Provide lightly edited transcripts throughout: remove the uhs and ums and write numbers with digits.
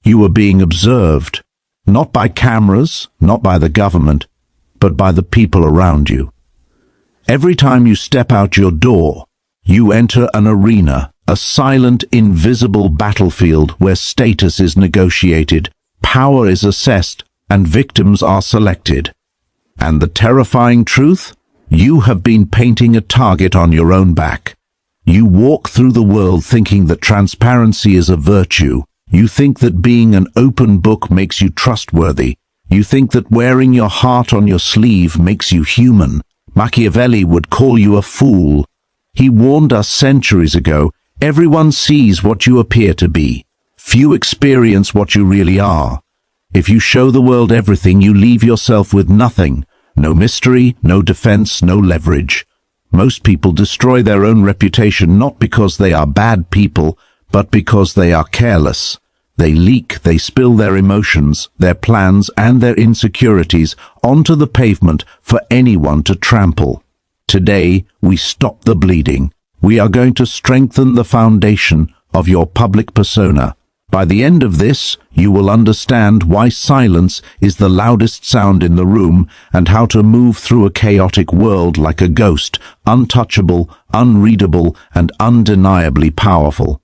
You are being observed, not by cameras, not by the government, but by the people around you. Every time you step out your door, you enter an arena, a silent, invisible battlefield where status is negotiated, power is assessed, and victims are selected. And the terrifying truth? You have been painting a target on your own back. You walk through the world thinking that transparency is a virtue. You think that being an open book makes you trustworthy. You think that wearing your heart on your sleeve makes you human. Machiavelli would call you a fool. He warned us centuries ago, everyone sees what you appear to be. Few experience what you really are. If you show the world everything, you leave yourself with nothing. No mystery, no defense, no leverage. Most people destroy their own reputation not because they are bad people, but because they are careless. They leak, they spill their emotions, their plans, and their insecurities onto the pavement for anyone to trample. Today, we stop the bleeding. We are going to strengthen the foundation of your public persona. By the end of this, you will understand why silence is the loudest sound in the room and how to move through a chaotic world like a ghost, untouchable, unreadable, and undeniably powerful.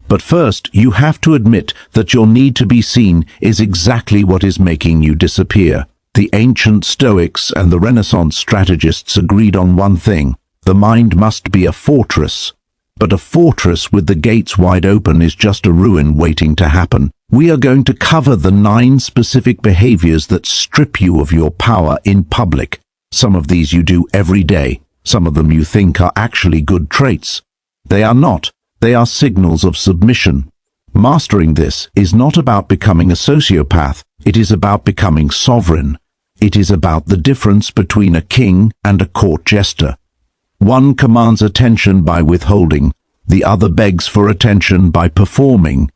But first, you have to admit that your need to be seen is exactly what is making you disappear. The ancient Stoics and the Renaissance strategists agreed on one thing: the mind must be a fortress. But a fortress with the gates wide open is just a ruin waiting to happen. We are going to cover the 9 specific behaviors that strip you of your power in public. Some of these you do every day. Some of them you think are actually good traits. They are not. They are signals of submission. Mastering this is not about becoming a sociopath. It is about becoming sovereign. It is about the difference between a king and a court jester. One commands attention by withholding, the other begs for attention by performing.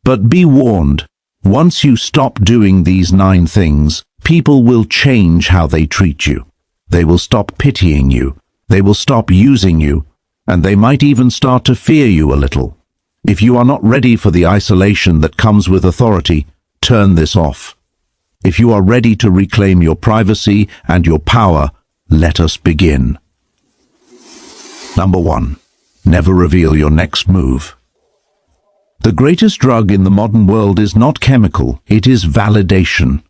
But be warned, once you stop doing these 9 things, people will change how they treat you. They will stop pitying you, they will stop using you, and they might even start to fear you a little. If you are not ready for the isolation that comes with authority, turn this off. If you are ready to reclaim your privacy and your power, let us begin. Number 1. Never reveal your next move. The greatest drug in the modern world is not chemical, it is validation.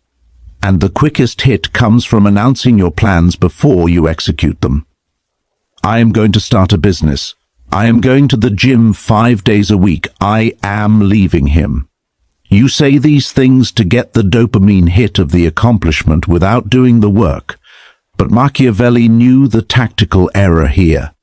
And the quickest hit comes from announcing your plans before you execute them. I am going to start a business. I am going to the gym 5 days a week. I am leaving him. You say these things to get the dopamine hit of the accomplishment without doing the work. But Machiavelli knew the tactical error here.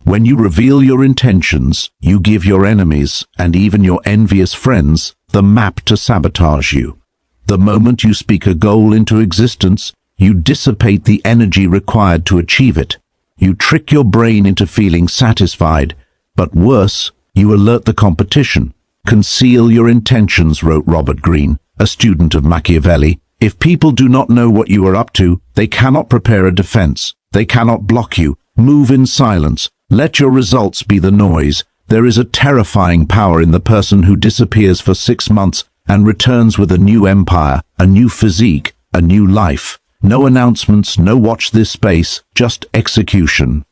When you reveal your intentions, you give your enemies, and even your envious friends, the map to sabotage you. The moment you speak a goal into existence, you dissipate the energy required to achieve it. You trick your brain into feeling satisfied, but worse, you alert the competition. Conceal your intentions, wrote Robert Greene, a student of Machiavelli. If people do not know what you are up to, they cannot prepare a defense. They cannot block you. Move in silence. Let your results be the noise. There is a terrifying power in the person who disappears for 6 months and returns with a new empire, a new physique, a new life. No announcements, no watch this space, just execution.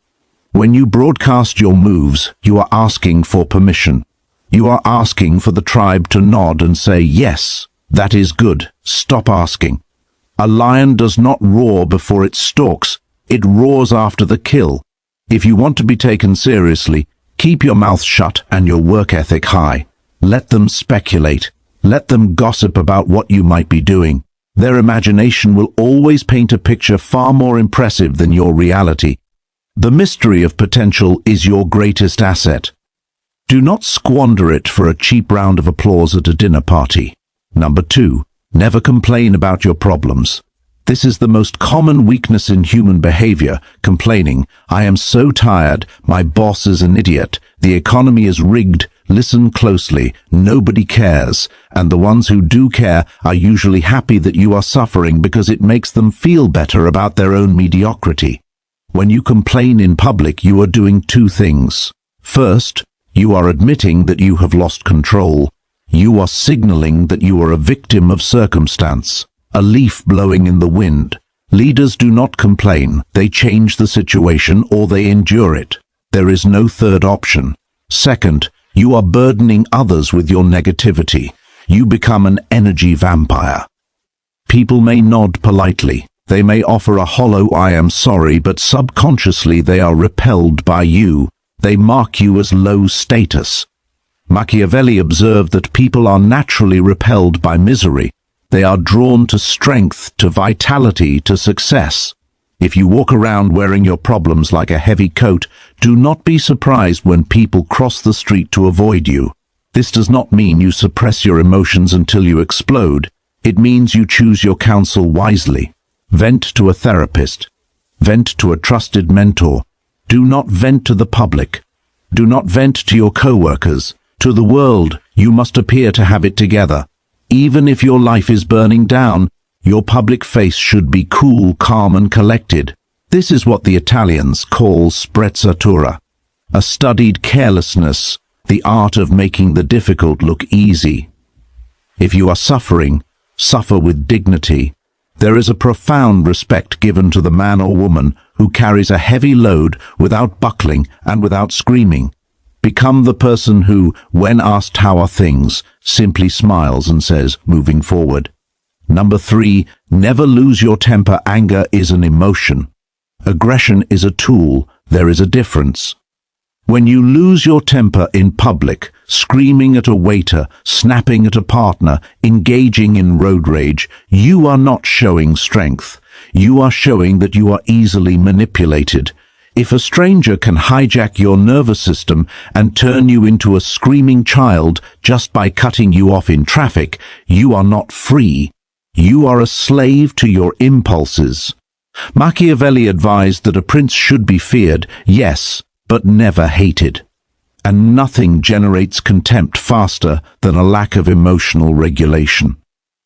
When you broadcast your moves, you are asking for permission. You are asking for the tribe to nod and say, yes, that is good, stop asking. A lion does not roar before it stalks, it roars after the kill. If you want to be taken seriously, keep your mouth shut and your work ethic high. Let them speculate. Let them gossip about what you might be doing. Their imagination will always paint a picture far more impressive than your reality. The mystery of potential is your greatest asset. Do not squander it for a cheap round of applause at a dinner party. Number 2, never complain about your problems. This is the most common weakness in human behavior, complaining. I am so tired, my boss is an idiot, the economy is rigged, listen closely, nobody cares, and the ones who do care are usually happy that you are suffering because it makes them feel better about their own mediocrity. When you complain in public, you are doing 2 things. First, you are admitting that you have lost control. You are signaling that you are a victim of circumstance, a leaf blowing in the wind. Leaders do not complain, they change the situation or they endure it. There is no third option. Second, you are burdening others with your negativity. You become an energy vampire. People may nod politely. They may offer a hollow "I am sorry," but subconsciously they are repelled by you. They mark you as low status. Machiavelli observed that people are naturally repelled by misery. They are drawn to strength, to vitality, to success. If you walk around wearing your problems like a heavy coat, do not be surprised when people cross the street to avoid you. This does not mean you suppress your emotions until you explode. It means you choose your counsel wisely. Vent to a therapist. Vent to a trusted mentor. Do not vent to the public. Do not vent to your co-workers. To the world, you must appear to have it together. Even if your life is burning down, your public face should be cool, calm, and collected. This is what the Italians call sprezzatura, a studied carelessness, the art of making the difficult look easy. If you are suffering, suffer with dignity. There is a profound respect given to the man or woman who carries a heavy load without buckling and without screaming. Become the person who, when asked how are things, simply smiles and says, moving forward. Number 3, never lose your temper. Anger is an emotion. Aggression is a tool. There is a difference. When you lose your temper in public, screaming at a waiter, snapping at a partner, engaging in road rage, you are not showing strength. You are showing that you are easily manipulated. If a stranger can hijack your nervous system and turn you into a screaming child just by cutting you off in traffic, you are not free. You are a slave to your impulses. Machiavelli advised that a prince should be feared, yes, but never hated. And nothing generates contempt faster than a lack of emotional regulation.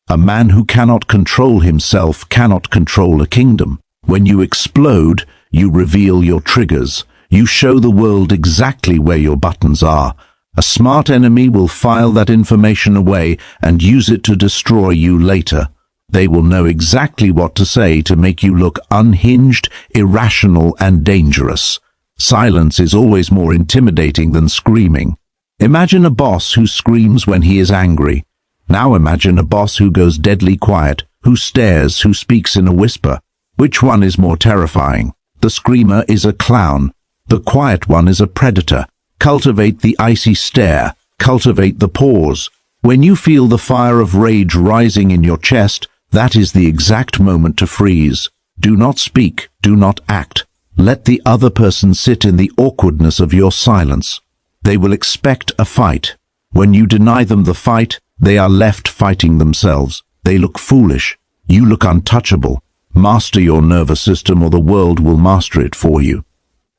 A man who cannot control himself cannot control a kingdom. When you explode, you reveal your triggers. You show the world exactly where your buttons are. A smart enemy will file that information away and use it to destroy you later. They will know exactly what to say to make you look unhinged, irrational, and dangerous. Silence is always more intimidating than screaming. Imagine a boss who screams when he is angry. Now imagine a boss who goes deadly quiet, who stares, who speaks in a whisper. Which one is more terrifying? The screamer is a clown. The quiet one is a predator. Cultivate the icy stare. Cultivate the pause. When you feel the fire of rage rising in your chest, that is the exact moment to freeze. Do not speak. Do not act. Let the other person sit in the awkwardness of your silence. They will expect a fight. When you deny them the fight, they are left fighting themselves. They look foolish. You look untouchable. Master your nervous system or the world will master it for you.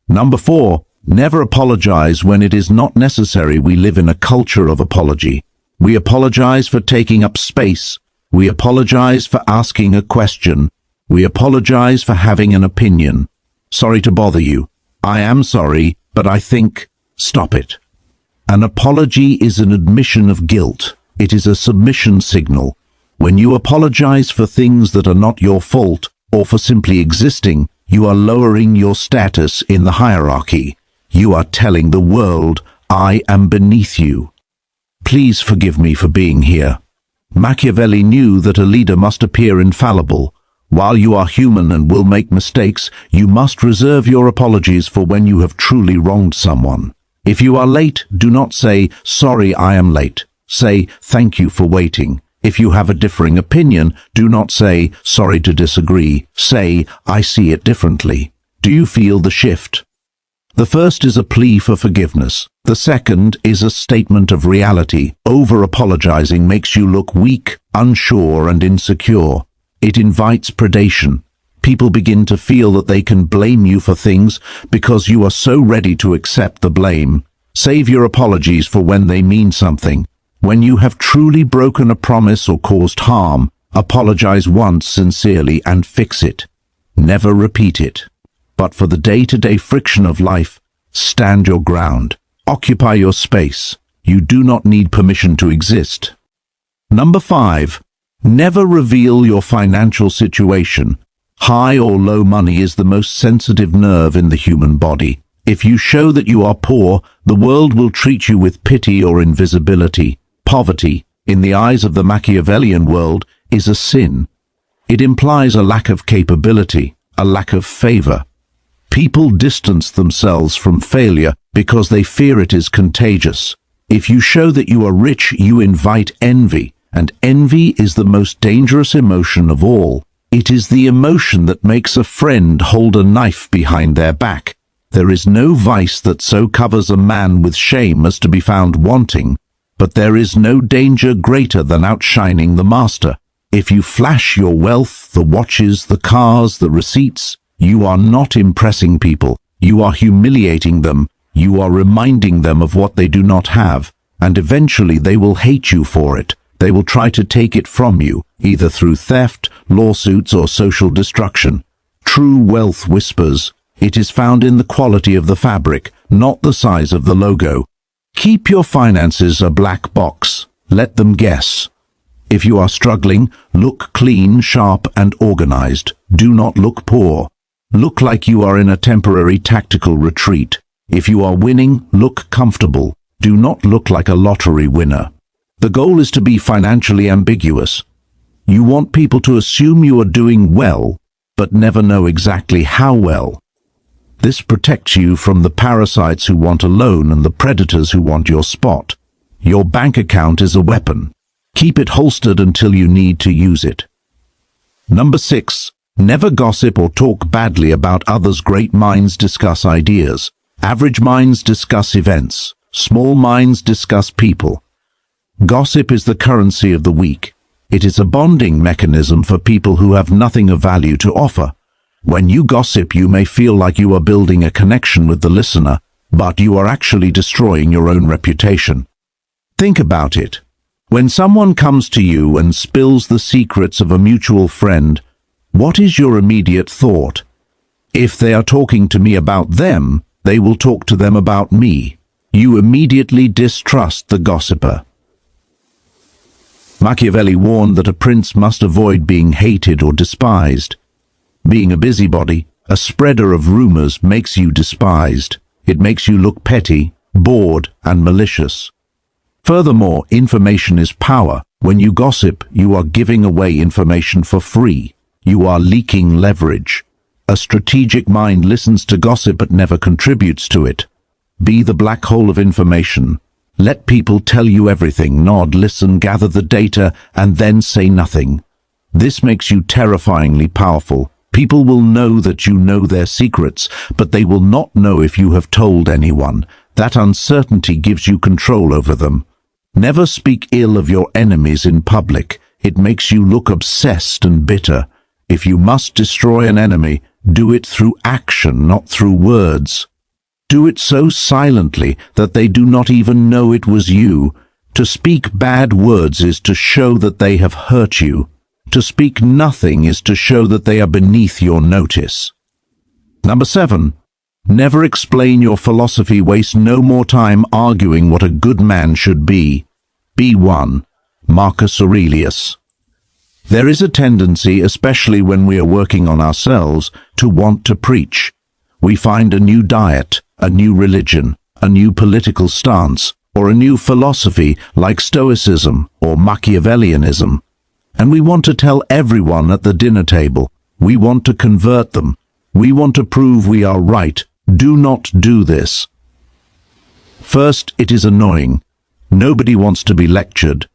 Number 4, never apologize when it is not necessary. We live in a culture of apology. We apologize for taking up space. We apologize for asking a question. We apologize for having an opinion. Sorry to bother you. I am sorry, but I think... Stop it. An apology is an admission of guilt. It is a submission signal. When you apologize for things that are not your fault, or for simply existing, you are lowering your status in the hierarchy. You are telling the world, I am beneath you. Please forgive me for being here. Machiavelli knew that a leader must appear infallible. While you are human and will make mistakes, you must reserve your apologies for when you have truly wronged someone. If you are late, do not say, sorry, I am late. Say, thank you for waiting. If you have a differing opinion, do not say, sorry to disagree. Say, I see it differently. Do you feel the shift? The first is a plea for forgiveness. The second is a statement of reality. Over-apologizing makes you look weak, unsure, and insecure. It invites predation. People begin to feel that they can blame you for things because you are so ready to accept the blame. Save your apologies for when they mean something. When you have truly broken a promise or caused harm, apologize once sincerely and fix it. Never repeat it. But for the day-to-day friction of life, stand your ground. Occupy your space. You do not need permission to exist. Number 5. Never reveal your financial situation. High or low money is the most sensitive nerve in the human body. If you show that you are poor, the world will treat you with pity or invisibility. Poverty, in the eyes of the Machiavellian world, is a sin. It implies a lack of capability, a lack of favor. People distance themselves from failure because they fear it is contagious. If you show that you are rich, you invite envy, and envy is the most dangerous emotion of all. It is the emotion that makes a friend hold a knife behind their back. There is no vice that so covers a man with shame as to be found wanting, but there is no danger greater than outshining the master. If you flash your wealth, the watches, the cars, the receipts, you are not impressing people. You are humiliating them. You are reminding them of what they do not have, and eventually they will hate you for it. They will try to take it from you, either through theft, lawsuits, or social destruction. True wealth whispers. It is found in the quality of the fabric, not the size of the logo. Keep your finances a black box. Let them guess. If you are struggling, look clean, sharp, and organized. Do not look poor. Look like you are in a temporary tactical retreat. If you are winning, look comfortable. Do not look like a lottery winner. The goal is to be financially ambiguous. You want people to assume you are doing well, but never know exactly how well. This protects you from the parasites who want a loan and the predators who want your spot. Your bank account is a weapon. Keep it holstered until you need to use it. Number 6. Never gossip or talk badly about others. Great minds discuss ideas. Average minds discuss events. Small minds discuss people. Gossip is the currency of the weak. It is a bonding mechanism for people who have nothing of value to offer. When you gossip, you may feel like you are building a connection with the listener, but you are actually destroying your own reputation. Think about it. When someone comes to you and spills the secrets of a mutual friend, what is your immediate thought? If they are talking to me about them, they will talk to them about me. You immediately distrust the gossiper. Machiavelli warned that a prince must avoid being hated or despised. Being a busybody, a spreader of rumors, makes you despised. It makes you look petty, bored, and malicious. Furthermore, information is power. When you gossip, you are giving away information for free. You are leaking leverage. A strategic mind listens to gossip but never contributes to it. Be the black hole of information. Let people tell you everything. Nod, listen, gather the data, and then say nothing. This makes you terrifyingly powerful. People will know that you know their secrets, but they will not know if you have told anyone. That uncertainty gives you control over them. Never speak ill of your enemies in public. It makes you look obsessed and bitter. If you must destroy an enemy, do it through action, not through words. Do it so silently that they do not even know it was you. To speak bad words is to show that they have hurt you. To speak nothing is to show that they are beneath your notice. Number 7. Never explain your philosophy. Waste no more time arguing what a good man should be. Be one. Marcus Aurelius. There is a tendency, especially when we are working on ourselves, to want to preach. We find a new diet, a new religion, a new political stance, or a new philosophy like Stoicism or Machiavellianism. And we want to tell everyone at the dinner table. We want to convert them. We want to prove we are right. Do not do this. First, it is annoying. Nobody wants to be lectured.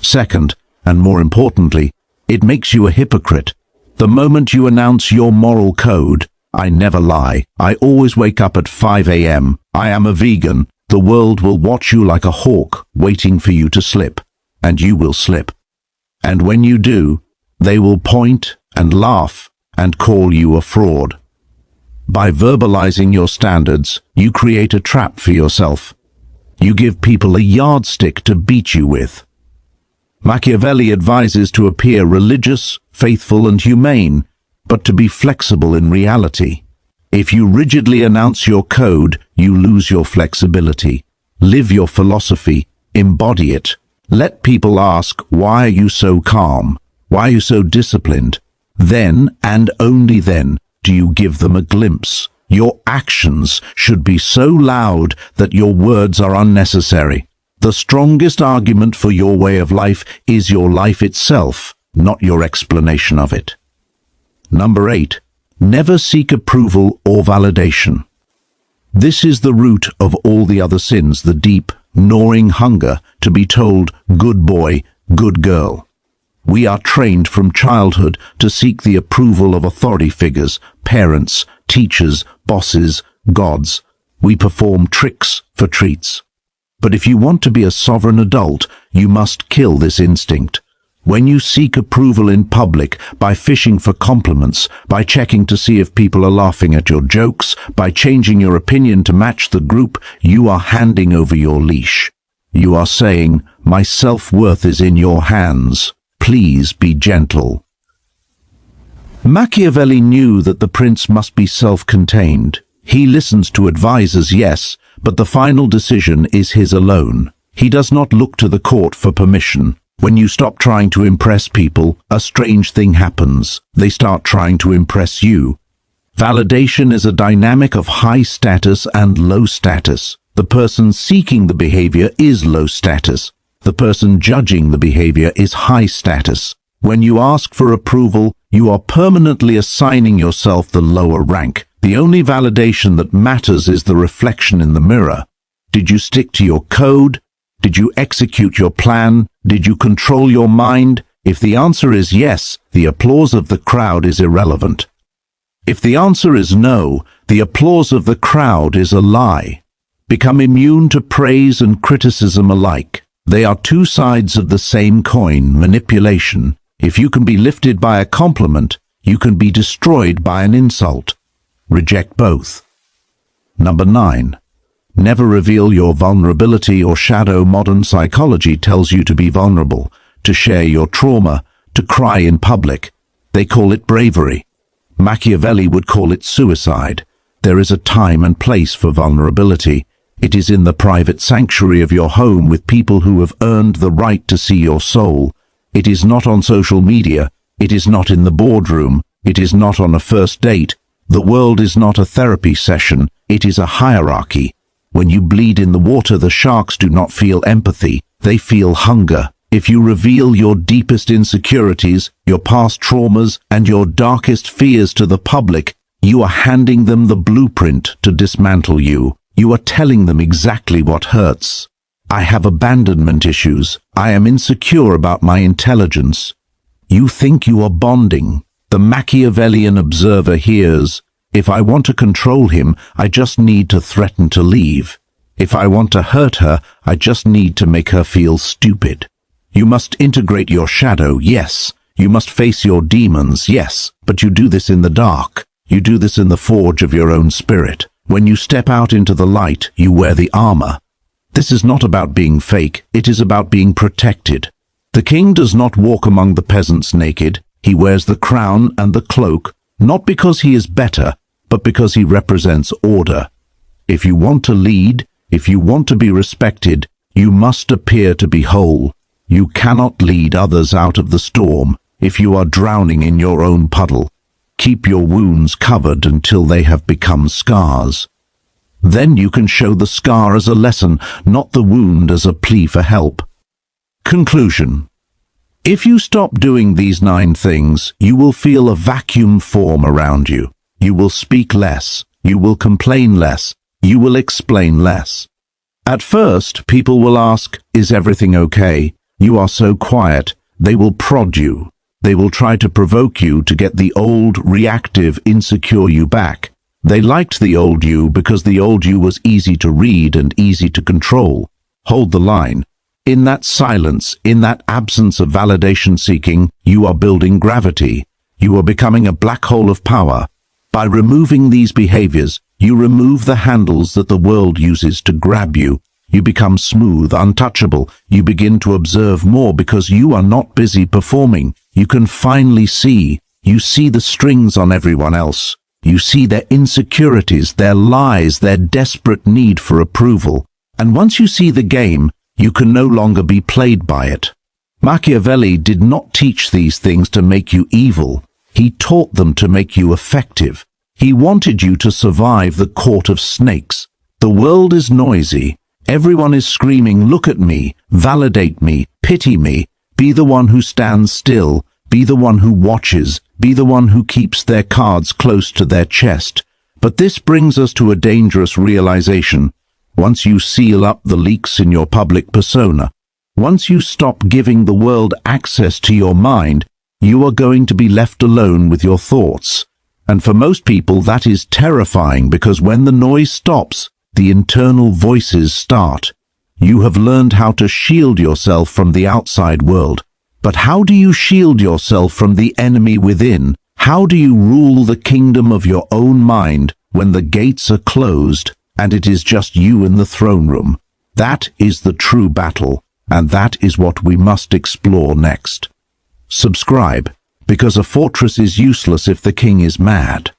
Second, and more importantly, it makes you a hypocrite. The moment you announce your moral code, I never lie, I always wake up at 5 a.m., I am a vegan, the world will watch you like a hawk, waiting for you to slip, and you will slip. And when you do, they will point and laugh and call you a fraud. By verbalizing your standards, you create a trap for yourself. You give people a yardstick to beat you with. Machiavelli advises to appear religious, faithful, and humane, but to be flexible in reality. If you rigidly announce your code, you lose your flexibility. Live your philosophy, embody it. Let people ask, why are you so calm? Why are you so disciplined? Then, and only then, do you give them a glimpse. Your actions should be so loud that your words are unnecessary. The strongest argument for your way of life is your life itself, not your explanation of it. Number 8. Never seek approval or validation. This is the root of all the other sins, the deep, gnawing hunger to be told, good boy, good girl. We are trained from childhood to seek the approval of authority figures, parents, teachers, bosses, gods. We perform tricks for treats. But if you want to be a sovereign adult, you must kill this instinct. When you seek approval in public, by fishing for compliments, by checking to see if people are laughing at your jokes, by changing your opinion to match the group, you are handing over your leash. You are saying, my self-worth is in your hands. Please be gentle. Machiavelli knew that the prince must be self-contained. He listens to advisors, yes, but the final decision is his alone. He does not look to the court for permission. When you stop trying to impress people, a strange thing happens. They start trying to impress you. Validation is a dynamic of high status and low status. The person seeking the behavior is low status. The person judging the behavior is high status. When you ask for approval, you are permanently assigning yourself the lower rank. The only validation that matters is the reflection in the mirror. Did you stick to your code? Did you execute your plan? Did you control your mind? If the answer is yes, the applause of the crowd is irrelevant. If the answer is no, the applause of the crowd is a lie. Become immune to praise and criticism alike. They are two sides of the same coin, manipulation. If you can be lifted by a compliment, you can be destroyed by an insult. Reject both. Number 9. Never reveal your vulnerability or shadow. Modern psychology tells you to be vulnerable, to share your trauma, to cry in public. They call it bravery. Machiavelli would call it suicide. There is a time and place for vulnerability. It is in the private sanctuary of your home with people who have earned the right to see your soul. It is not on social media. It is not in the boardroom. It is not on a first date. The world is not a therapy session. It is a hierarchy. When you bleed in the water, the sharks do not feel empathy. They feel hunger. If you reveal your deepest insecurities, your past traumas, and your darkest fears to the public, you are handing them the blueprint to dismantle you. You are telling them exactly what hurts. I have abandonment issues. I am insecure about my intelligence. You think you are bonding. The Machiavellian observer hears, if I want to control him, I just need to threaten to leave. If I want to hurt her, I just need to make her feel stupid. You must integrate your shadow, yes. You must face your demons, yes. But you do this in the dark. You do this in the forge of your own spirit. When you step out into the light, you wear the armor. This is not about being fake. It is about being protected. The king does not walk among the peasants naked. He wears the crown and the cloak, not because he is better, but because he represents order. If you want to lead, if you want to be respected, you must appear to be whole. You cannot lead others out of the storm if you are drowning in your own puddle. Keep your wounds covered until they have become scars. Then you can show the scar as a lesson, not the wound as a plea for help. Conclusion. If you stop doing these 9 things, you will feel a vacuum form around you. You will speak less. You will complain less. You will explain less. At first, people will ask, is everything okay? You are so quiet. They will prod you. They will try to provoke you to get the old, reactive, insecure you back. They liked the old you because the old you was easy to read and easy to control. Hold the line. In that silence, in that absence of validation seeking, you are building gravity. You are becoming a black hole of power. By removing these behaviors, you remove the handles that the world uses to grab you. You become smooth, untouchable. You begin to observe more because you are not busy performing. You can finally see. You see the strings on everyone else. You see their insecurities, their lies, their desperate need for approval. And once you see the game, you can no longer be played by it. Machiavelli did not teach these things to make you evil. He taught them to make you effective. He wanted you to survive the court of snakes. The world is noisy. Everyone is screaming, "Look at me, validate me, pity me." Be the one who stands still. Be the one who watches. Be the one who keeps their cards close to their chest. But this brings us to a dangerous realization. Once you seal up the leaks in your public persona, once you stop giving the world access to your mind, you are going to be left alone with your thoughts. And for most people, that is terrifying, because when the noise stops, the internal voices start. You have learned how to shield yourself from the outside world. But how do you shield yourself from the enemy within? How do you rule the kingdom of your own mind when the gates are closed and it is just you in the throne room? That is the true battle, and that is what we must explore next. Subscribe, because a fortress is useless if the king is mad.